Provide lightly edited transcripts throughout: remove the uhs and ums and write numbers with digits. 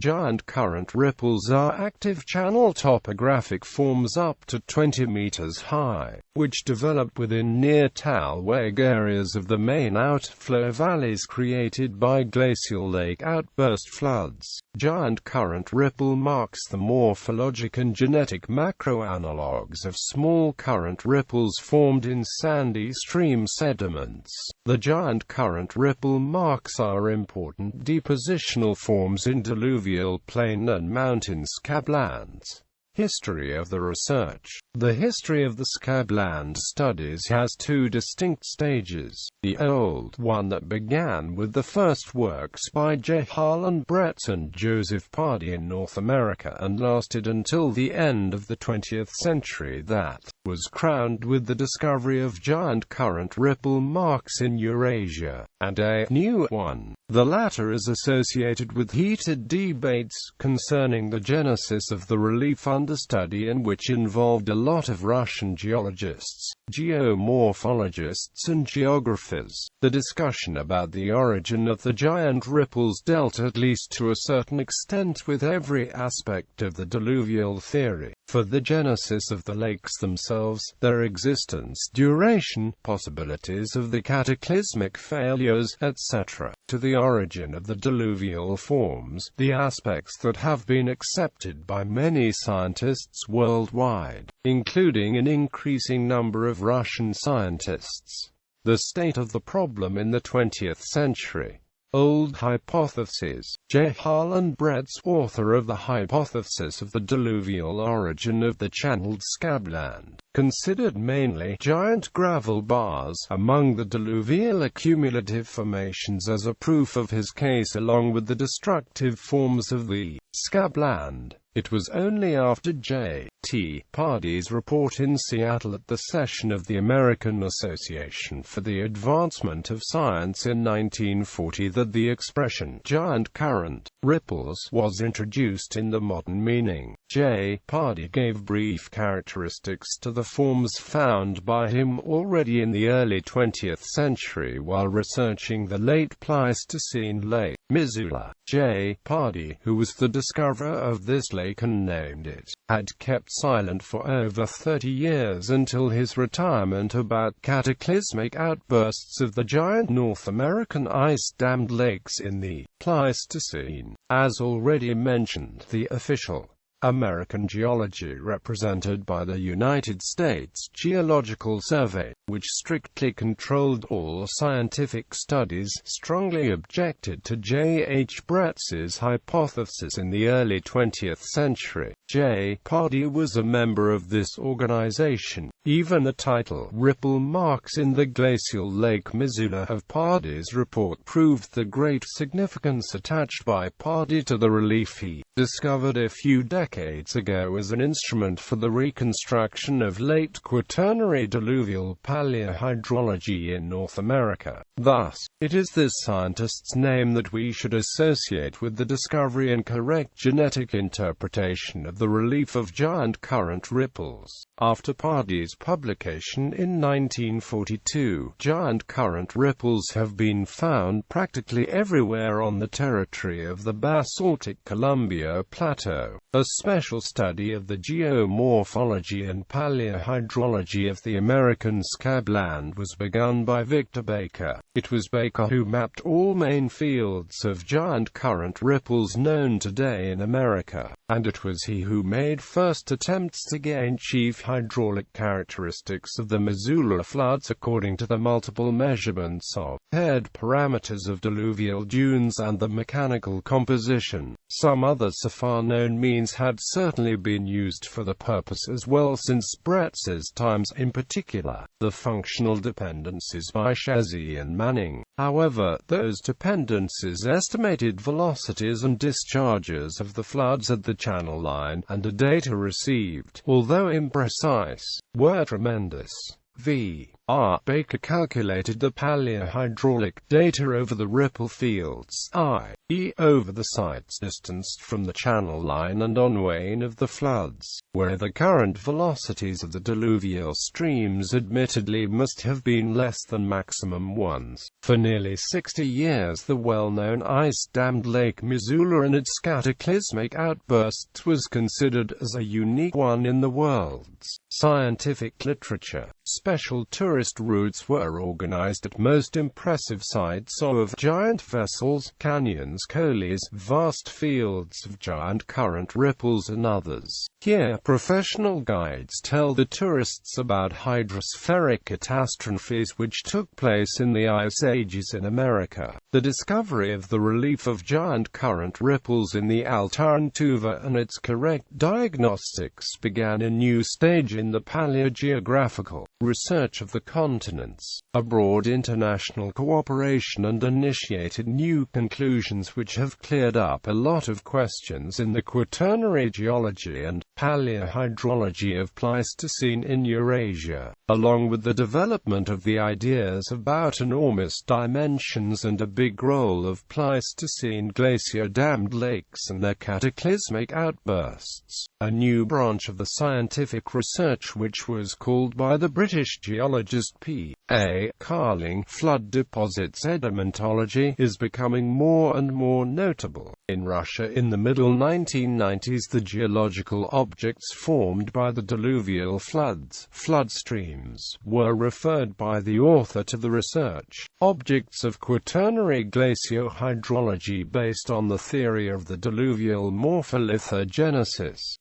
giant current ripples are active channel topographic forms up to 20 meters high, which develop within near-talweg areas of the main outflow valleys created by glacial lake outburst floods. Giant current ripple marks the morphologic and genetic macroanalogues of small current ripples formed in sandy stream sediments. The giant current ripple marks are important depositional forms in diluvial plain and mountain scablands. History of the research. The history of the scabland studies has two distinct stages. The old one that began with the first works by J. Harlan Bretz and Joseph Pardee in North America and lasted until the end of the 20th century, that was crowned with the discovery of giant current ripple marks in Eurasia, and a new one. The latter is associated with heated debates concerning the genesis of the relief understudy, and which involved a lot of Russian geologists, geomorphologists and geographers. The discussion about the origin of the giant ripples dealt at least to a certain extent with every aspect of the diluvial theory. For the genesis of the lakes themselves, their existence, duration, possibilities of the cataclysmic failures, etc. To the origin of the diluvial forms, the aspects that have been accepted by many scientists worldwide, including an increasing number of Russian scientists. The state of the problem in the 20th century. Old hypotheses. J. Harlan Bretz, author of the hypothesis of the diluvial origin of the channeled scabland, considered mainly giant gravel bars among the diluvial accumulative formations as a proof of his case, along with the destructive forms of the scabland. It was only after J. T. Pardee's report in Seattle at the session of the American Association for the Advancement of Science in 1940 that the expression giant current ripples was introduced in the modern meaning. J. Pardee gave brief characteristics to the forms found by him already in the early 20th century while researching the late Pleistocene Lake, Missoula. J. Pardee, who was the discoverer of this lake and named it, had kept silent for over 30 years until his retirement about cataclysmic outbursts of the giant North American ice-dammed lakes in the Pleistocene. As already mentioned, the official American geology, represented by the United States Geological Survey, which strictly controlled all scientific studies, strongly objected to J. H. Bretz's hypothesis in the early 20th century. J. Pardee was a member of this organization. Even the title, Ripple Marks in the Glacial Lake Missoula, of Pardee's report proved the great significance attached by Pardee to the relief he discovered a few decades ago as an instrument for the reconstruction of late Quaternary diluvial paleohydrology in North America. Thus, it is this scientist's name that we should associate with the discovery and correct genetic interpretation of the relief of giant current ripples. After Pardee's publication in 1942, giant current ripples have been found practically everywhere on the territory of the basaltic Columbia Plateau. A special study of the geomorphology and paleohydrology of the American scabland was begun by Victor Baker. It was Baker who mapped all main fields of giant current ripples known today in America, and it was he who made first attempts to gain chief hydraulic characteristics of the Missoula floods according to the multiple measurements of head parameters of diluvial dunes and the mechanical composition. Some other so far known means had certainly been used for the purpose as well since Bretz's times, in particular, the functional dependencies by Chazzy and Manning. However, those dependencies estimated velocities and discharges of the floods at the channel line, and the data received, although imprecise, were tremendous. V. R. Baker calculated the paleohydraulic data over the ripple fields, i.e. over the sites distanced from the channel line and on wane of the floods, where the current velocities of the diluvial streams admittedly must have been less than maximum ones. For nearly 60 years the well-known ice-dammed Lake Missoula and its cataclysmic outbursts was considered as a unique one in the world's scientific literature. Special tourist routes were organized at most impressive sites of giant vessels, canyons, coulees, vast fields of giant current ripples and others. Here, professional guides tell the tourists about hydrospheric catastrophes which took place in the Ice Ages in America. The discovery of the relief of giant current ripples in the Altar and Tuva and its correct diagnostics began a new stage in the paleogeographical research of the continents. A broad international cooperation and initiated new conclusions which have cleared up a lot of questions in the Quaternary geology and paleohydrology of Pleistocene in Eurasia, along with the development of the ideas about enormous dimensions and a big role of Pleistocene glacier-dammed lakes and their cataclysmic outbursts. A new branch of the scientific research which was called by the British geologist P. A. Carling flood deposit sedimentology is becoming more and more notable. In Russia in the middle 1990s the geological objects formed by the diluvial floods, flood streams, were referred by the author to the research objects of Quaternary glaciohydrology based on the theory of the diluvial morphologic.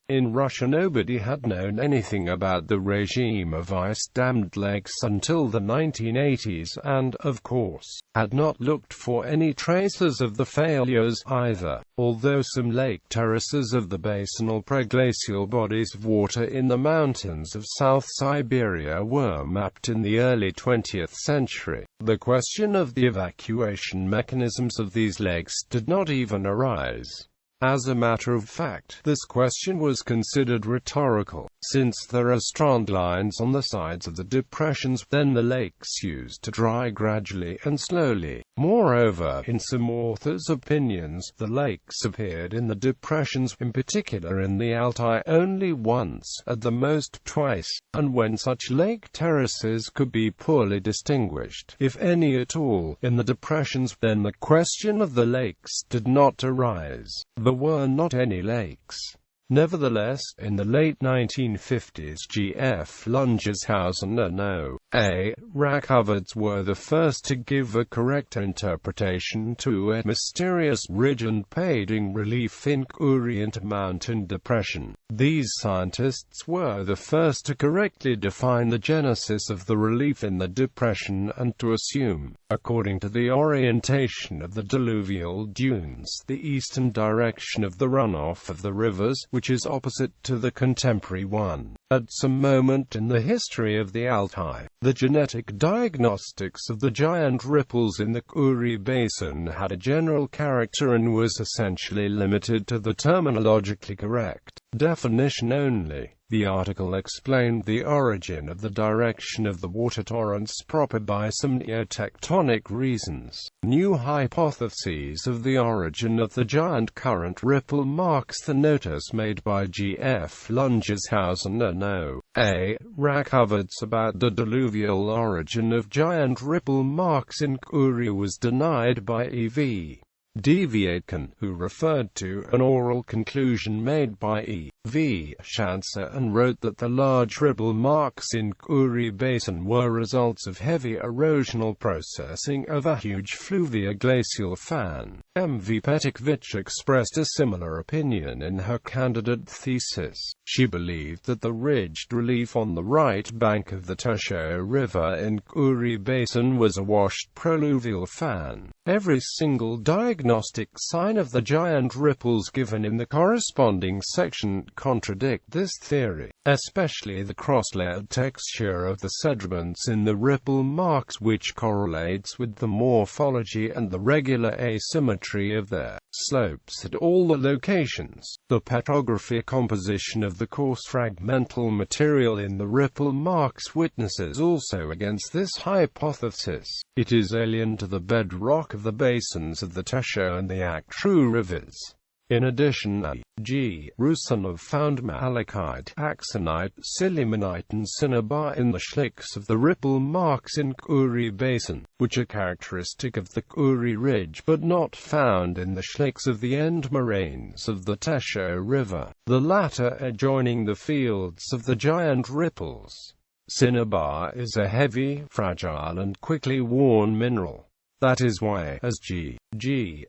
In Russia nobody had known anything about the regime of ice-dammed lakes until the 1980s and, of course, had not looked for any traces of the failures either, although some lake terraces of the basinal preglacial bodies of water in the mountains of South Siberia were mapped in the early 20th century. The question of the evacuation mechanisms of these lakes did not even arise. As a matter of fact, this question was considered rhetorical, since there are strand lines on the sides of the depressions, then the lakes used to dry gradually and slowly. Moreover, in some authors' opinions, the lakes appeared in the depressions, in particular in the Altai, only once, at the most twice, and when such lake terraces could be poorly distinguished, if any at all, in the depressions, then the question of the lakes did not arise. There were not any lakes. Nevertheless, in the late 1950s G.F. Lungershausen and O.A. Rachovitz were the first to give a correct interpretation to a mysterious ridge and pading relief in Orient Mountain Depression. These scientists were the first to correctly define the genesis of the relief in the depression and to assume, according to the orientation of the diluvial dunes, the eastern direction of the runoff of the rivers, which is opposite to the contemporary one. At some moment in the history of the Altai, the genetic diagnostics of the giant ripples in the Kuri Basin had a general character and was essentially limited to the terminologically correct definition only. The article explained the origin of the direction of the water torrents proper by some neotectonic reasons. New hypotheses of the origin of the giant current ripple marks the notice made by G.F. Lungershausen and O.A. Rachovitz about the diluvial origin of giant ripple marks in Kuri was denied by E.V. Deviatkin, who referred to an oral conclusion made by E.V. Schanzer and wrote that the large ripple marks in Kuri Basin were results of heavy erosional processing of a huge fluvio-glacial fan. M.V. Petkovich expressed a similar opinion in her candidate thesis. She believed that the ridged relief on the right bank of the Tesho River in Kuri Basin was a washed proluvial fan. Every single diagnosis diagnostic sign of the giant ripples given in the corresponding section contradict this theory, especially the cross-layered texture of the sediments in the ripple marks, which correlates with the morphology and the regular asymmetry of their slopes at all the locations. The petrographic composition of the coarse fragmental material in the ripple marks witnesses also against this hypothesis. It is alien to the bedrock of the basins of the Tesho and the Actru rivers. In addition, G. Rusanov found malachite, axonite, sillimanite and cinnabar in the schlicks of the ripple marks in Kuri Basin, which are characteristic of the Kuri Ridge but not found in the schlicks of the end moraines of the Tesho River, the latter adjoining the fields of the giant ripples. Cinnabar is a heavy, fragile and quickly worn mineral. That is why, as G.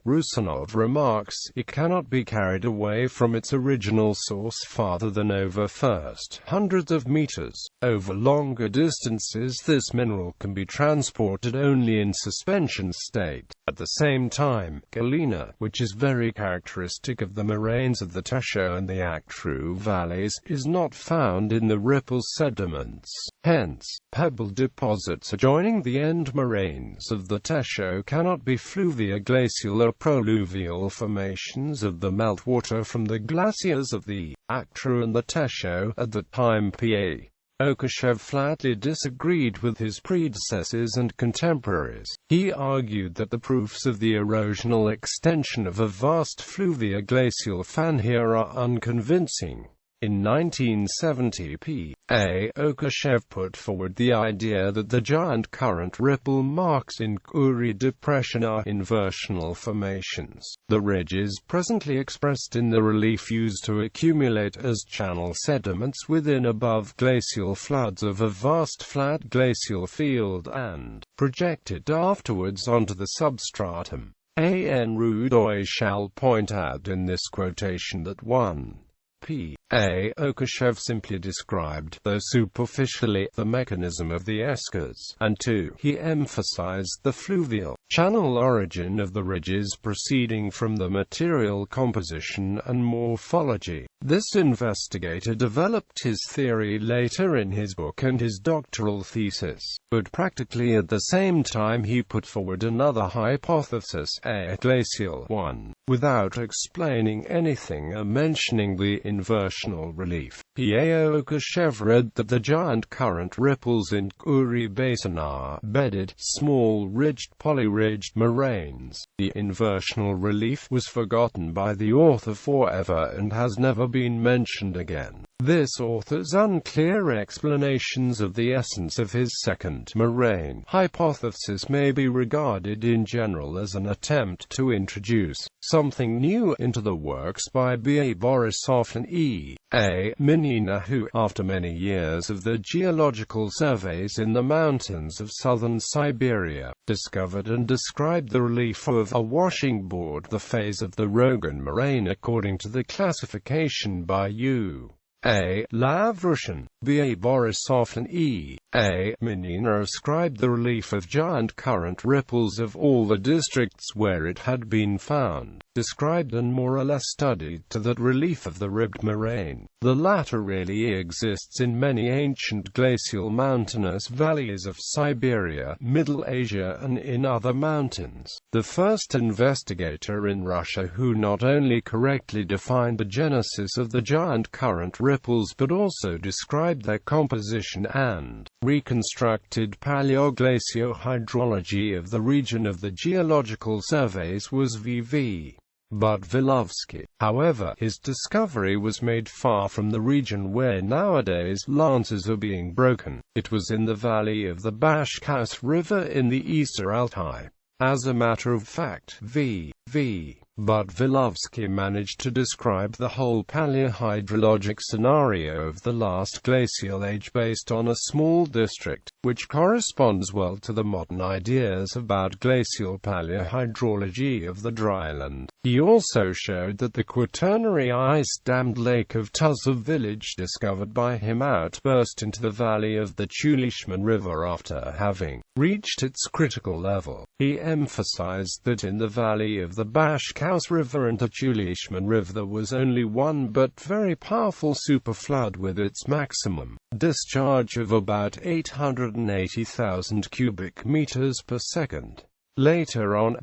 Rusanov remarks, it cannot be carried away from its original source farther than over first hundreds of meters. Over longer distances this mineral can be transported only in suspension state. At the same time, galena, which is very characteristic of the moraines of the Tesho and the Actru valleys, is not found in the ripple sediments. Hence, pebble deposits adjoining the end moraines of the Tesho cannot be fluvia, glacial or proluvial formations of the meltwater from the glaciers of the Actru and the Tesho. At the time, P.A. Okashev flatly disagreed with his predecessors and contemporaries. He argued that the proofs of the erosional extension of a vast fluvia glacial fan here are unconvincing. In 1970, P.A. Okashev put forward the idea that the giant current ripple marks in Kuri Depression are inversional formations. The ridges presently expressed in the relief used to accumulate as channel sediments within above glacial floods of a vast flat glacial field and projected afterwards onto the substratum. A.N. Rudoy shall point out in this quotation that 1. P.A. Okashev simply described, though superficially, the mechanism of the eskers, and 2. He emphasized the fluvial channel origin of the ridges proceeding from the material composition and morphology. This investigator developed his theory later in his book and his doctoral thesis, but practically at the same time he put forward another hypothesis, a glacial one, without explaining anything or mentioning the inversional relief. P.A. Okashev read that the giant current ripples in Kuri Basin are bedded, small ridged polyridged moraines. The inversional relief was forgotten by the author forever and has never been mentioned again. This author's unclear explanations of the essence of his second moraine hypothesis may be regarded in general as an attempt to introduce something new into the works by B.A. Borisov and E.A. Minina, who, after many years of the geological surveys in the mountains of southern Siberia, discovered and described the relief of a washing board, the phase of the Rogan moraine according to the classification by U.A. Lavrushin. B.A. Borisov and E.A. Minina ascribed the relief of giant current ripples of all the districts where it had been found, described and more or less studied, to that relief of the ribbed moraine. The latter really exists in many ancient glacial mountainous valleys of Siberia, Middle Asia and in other mountains. The first investigator in Russia who not only correctly defined the genesis of the giant current ripples but also described their composition and reconstructed paleoglacial-hydrology of the region of the geological surveys was V.V. Budvilovsky. However, his discovery was made far from the region where nowadays lances are being broken. It was in the valley of the Bashkaus River in the Eastern Altai. As a matter of fact, V.V. but Wilovsky managed to describe the whole paleohydrologic scenario of the last glacial age based on a small district, which corresponds well to the modern ideas about glacial paleohydrology of the dryland. He also showed that the quaternary ice-dammed lake of Tuzla village discovered by him outburst into the valley of the Tulishman River after having reached its critical level. He emphasized that in the valley of the Bashkaus River and the Tulishman River there was only one but very powerful superflood with its maximum discharge of about 880,000 cubic meters per second. Later on,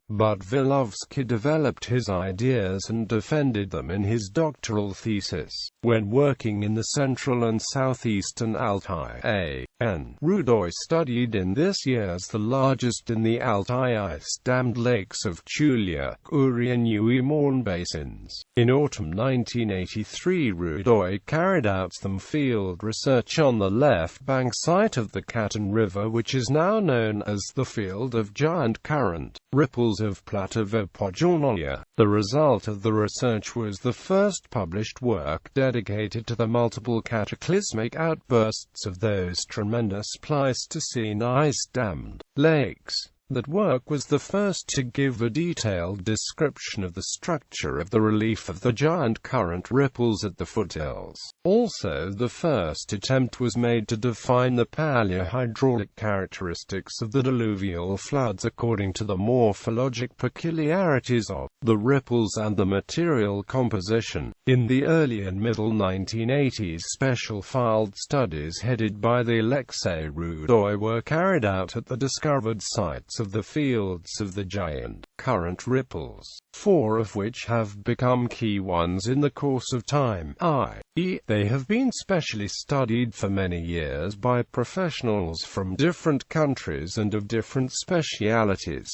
but Wilovsky developed his ideas and defended them in his doctoral thesis. When working in the central and southeastern Altai, A.N. Rudoy studied in this year's the largest in the Altai ice-dammed lakes of Chulia, Uri and Uimorn basins. In autumn 1983, Rudoy carried out some field research on the left bank site of the Katyn River, which is now known as the field of giant current ripples of Platovo Podgornaya. The result of the research was the first published work dedicated to the multiple cataclysmic outbursts of those tremendous Pleistocene ice-dammed lakes. That work was the first to give a detailed description of the structure of the relief of the giant current ripples at the foothills. Also, the first attempt was made to define the paleohydraulic characteristics of the diluvial floods according to the morphologic peculiarities of the ripples and the material composition. In the early and middle 1980s, special field studies headed by the Alexei Rudoy were carried out at the discovered sites of the fields of the giant current ripples, 4 of which have become key ones in the course of time, i.e., they have been specially studied for many years by professionals from different countries and of different specialities.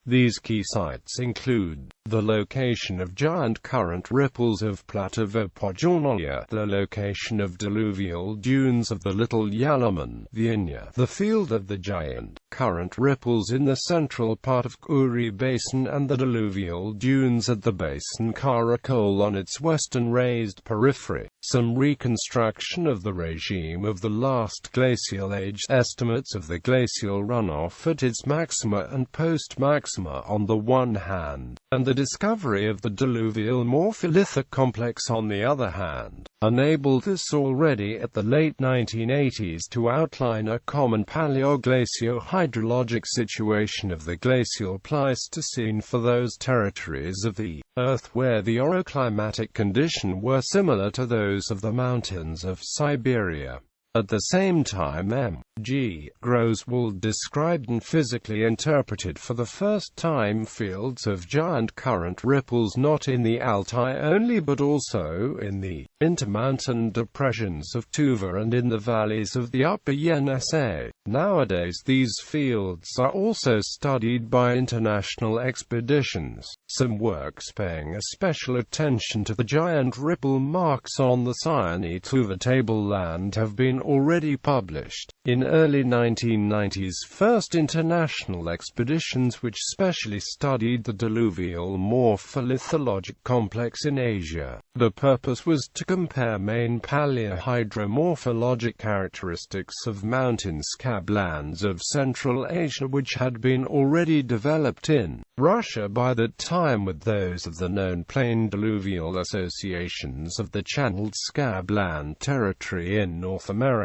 These key sites include the location of giant current ripples of Platovo Podgornaya, the location of diluvial dunes of the Little Yalaman, Vienna, the field of the giant current ripples in the central part of Uri Basin, and the diluvial dunes at the basin Karakol on its western raised periphery. Some reconstruction of the regime of the last glacial age, estimates of the glacial runoff at its maxima and post-maxima on the one hand, and the discovery of the diluvial morpholithic complex on the other hand, enabled us already at the late 1980s to outline a common paleoglacio-hydrologic situation of the glacial Pleistocene for those territories of the Earth where the oroclimatic condition were similar to those of the mountains of Siberia. At the same time, M.G. Groswald described and physically interpreted for the first time fields of giant current ripples not in the Altai only but also in the intermountain depressions of Tuva and in the valleys of the upper Yenisei. Nowadays these fields are also studied by international expeditions, some works paying a special attention to the giant ripple marks on the Sinai-Tuva tableland have been already published. In early 1990s, first international expeditions which specially studied the diluvial morpholithologic complex in Asia. The purpose was to compare main paleohydromorphologic characteristics of mountain scablands of Central Asia which had been already developed in Russia by that time with those of the known plain diluvial associations of the channeled scabland territory in North America.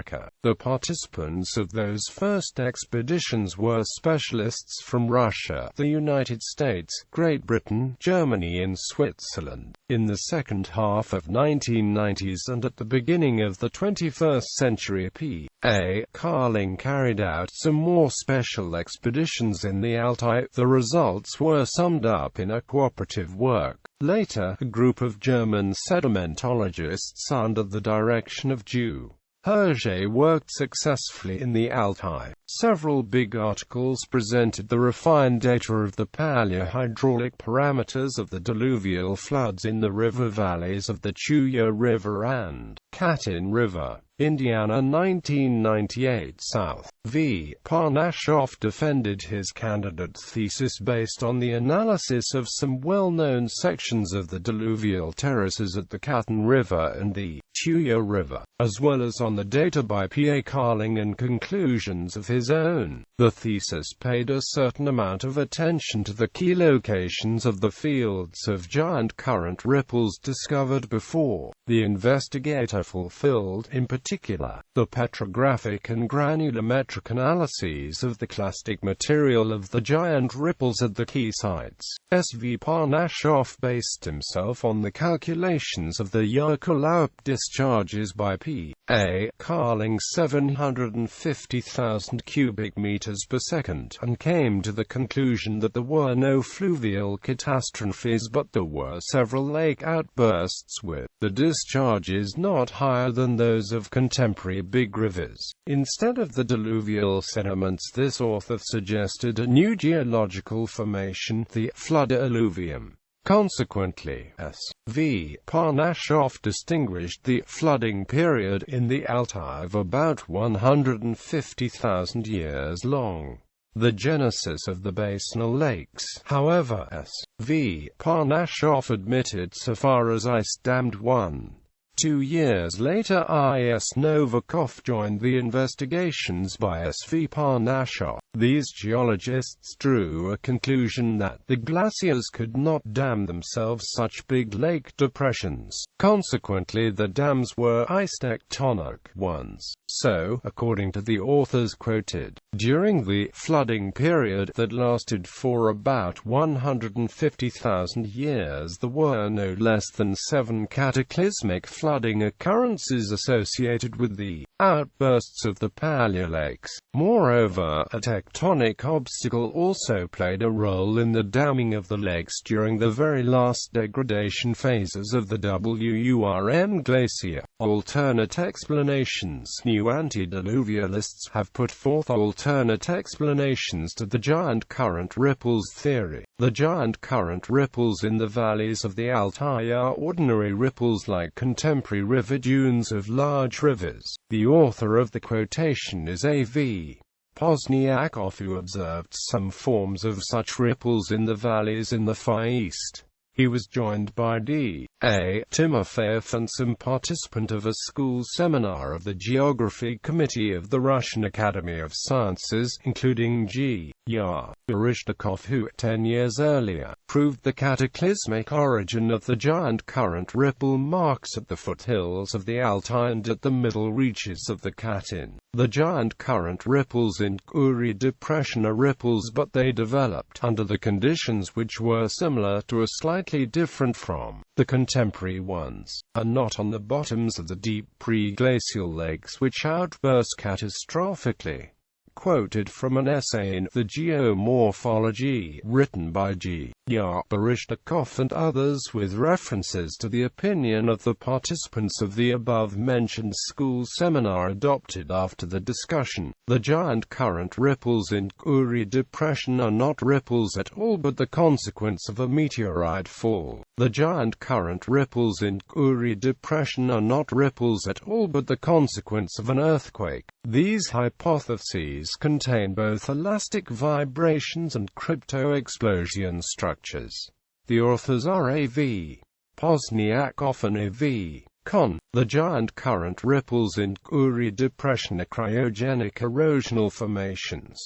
The participants of those first expeditions were specialists from Russia, the United States, Great Britain, Germany and Switzerland. In the second half of 1990s and at the beginning of the 21st century, P.A. Carling carried out some more special expeditions in the Altai. The results were summed up in a cooperative work. Later, a group of German sedimentologists under the direction of Ju. Hergé worked successfully in the Altai. Several big articles presented the refined data of the paleohydraulic parameters of the diluvial floods in the river valleys of the Chuya River and Katyn River. Indiana 1998 South. V. Parnashoff defended his candidate's thesis based on the analysis of some well-known sections of the diluvial terraces at the Katyn River and the Tuya River, as well as on the data by P. A. Carling and conclusions of his own. The thesis paid a certain amount of attention to the key locations of the fields of giant current ripples discovered before. The investigator fulfilled, in particular, the petrographic and granulometric analyses of the clastic material of the giant ripples at the key sites. S.V. Parnashoff based himself on the calculations of the Yerkel-Laup discharges by P. A. Carling 750,000 cubic meters per second, and came to the conclusion that there were no fluvial catastrophes but there were several lake outbursts with the discharges not higher than those of contemporary big rivers. Instead of the diluvial sediments, this author suggested a new geological formation, the flood alluvium. Consequently, S.V. Parnashoff distinguished the flooding period in the Altai of about 150,000 years long. The genesis of the basinal lakes, however, S.V. Parnashoff admitted so far as ice-dammed 1. 2 years later I.S. Novikov joined the investigations by S.V. Parnashoff. These geologists drew a conclusion that the glaciers could not dam themselves such big lake depressions. Consequently, the dams were ice-tectonic ones. So, according to the authors quoted, during the flooding period that lasted for about 150,000 years, there were no less than 7 cataclysmic flooding occurrences associated with the outbursts of the paleolakes. Moreover, a tectonic obstacle also played a role in the damming of the lakes during the very last degradation phases of the WURM glacier. Alternate explanations. New antediluvialists have put forth alternate explanations to the giant current ripples theory. The giant current ripples in the valleys of the Altai are ordinary ripples like contemporary river dunes of large rivers. The author of the quotation is A.V. Pozniakov, who observed some forms of such ripples in the valleys in the Far East. He was joined by D. A. Timofeyev and some participant of a school seminar of the Geography Committee of the Russian Academy of Sciences, including G. R. Barishnikov, who, 10 years earlier, proved the cataclysmic origin of the giant current ripple marks at the foothills of the Altai and at the middle reaches of the Katyn. The giant current ripples in Uri Depression are ripples, but they developed under the conditions which were similar to or slightly different from the contemporary ones, and not on the bottoms of the deep pre-glacial lakes which outburst catastrophically. Quoted from an essay in The Geomorphology, written by G. R. Barishnikov and others with references to the opinion of the participants of the above-mentioned school seminar adopted after the discussion. The giant current ripples in Uri Depression are not ripples at all but the consequence of a meteorite fall. The giant current ripples in Uri Depression are not ripples at all but the consequence of an earthquake. These hypotheses contain both elastic vibrations and crypto-explosion structures. The authors are A.V. Pozniakov and A.V. Kohn. The giant current ripples in Uri Depression are cryogenic erosional formations.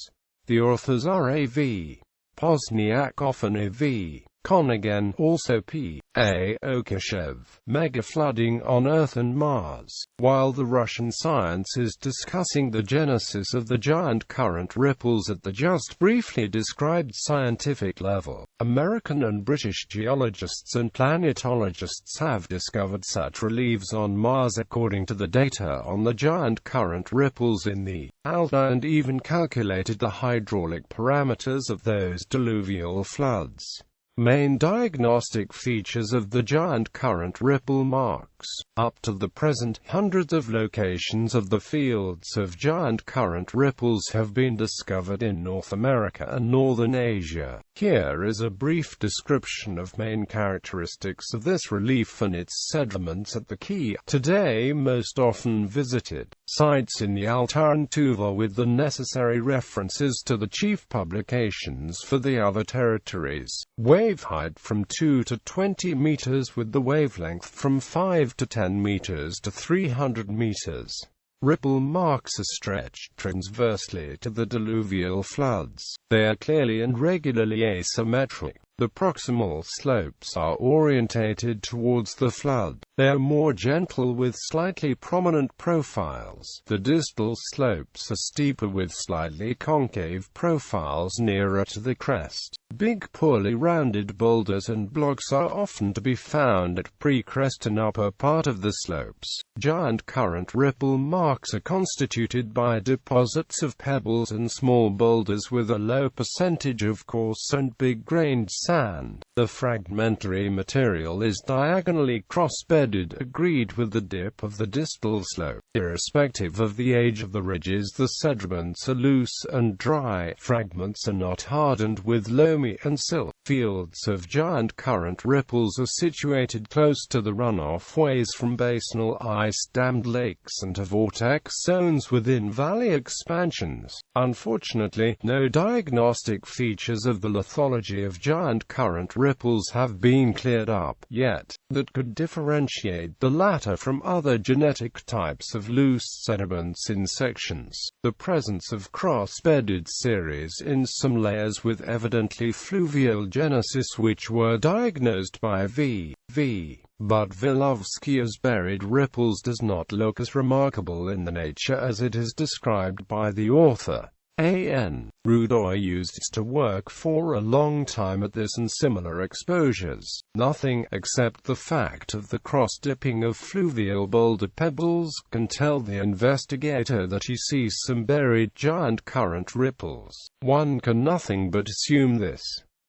The authors are A.V. Pozniakov and A.V. Kohn again, also P. A. Okashev. Megaflooding on Earth and Mars. While the Russian science is discussing the genesis of the giant current ripples at the just briefly described scientific level, American and British geologists and planetologists have discovered such reliefs on Mars according to the data on the giant current ripples in the Altai, and even calculated the hydraulic parameters of those diluvial floods. Main diagnostic features of the giant current ripple marks. Up to the present, hundreds of locations of the fields of giant current ripples have been discovered in North America and Northern Asia. Here is a brief description of main characteristics of this relief and its sediments at the key, today most often visited, sites in the Altar and Tuva, with the necessary references to the chief publications for the other territories. Wave height from 2 to 20 meters with the wavelength from 5 to 10 meters to 300 meters. Ripple marks are stretched transversely to the diluvial floods. They are clearly and regularly asymmetric. The proximal slopes are orientated towards the flood. They are more gentle with slightly prominent profiles. The distal slopes are steeper with slightly concave profiles nearer to the crest. Big, poorly rounded boulders and blocks are often to be found at pre-crest and upper part of the slopes. Giant current ripple marks are constituted by deposits of pebbles and small boulders with a low percentage of coarse and big-grained sand. The fragmentary material is diagonally cross-bedded, agreed with the dip of the distal slope. Irrespective of the age of the ridges, the sediments are loose and dry. Fragments are not hardened with loamy and silt. Fields of giant current ripples are situated close to the runoff ways from basinal ice-dammed lakes and to vortex zones within valley expansions. Unfortunately, no diagnostic features of the lithology of giant current ripples have been cleared up yet that could differentiate the latter from other genetic types of loose sediments in sections. The presence of cross-bedded series in some layers with evidently fluvial genesis, which were diagnosed by V.V. But Vilovsky as buried ripples, does not look as remarkable in the nature as it is described by the author. A.N. Rudoy used to work for a long time at this and similar exposures. Nothing, except the fact of the cross-dipping of fluvial boulder pebbles, can tell the investigator that he sees some buried giant current ripples. One can nothing but assume this.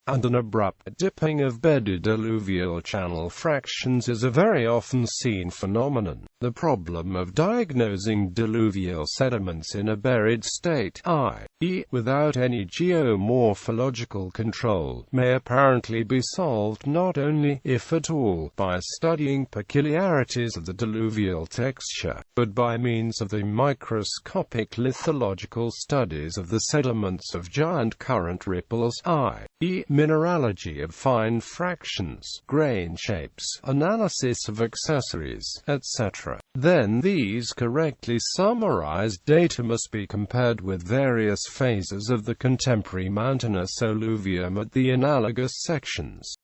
And an abrupt dipping of bedded alluvial channel fractions is a very often seen phenomenon. The problem of diagnosing diluvial sediments in a buried state, i.e., without any geomorphological control, may apparently be solved not only, if at all, by studying peculiarities of the diluvial texture, but by means of the microscopic lithological studies of the sediments of giant current ripples, i.e., mineralogy of fine fractions, grain shapes, analysis of accessories, etc. Then these correctly summarized data must be compared with various phases of the contemporary mountainous alluvium at the analogous sections.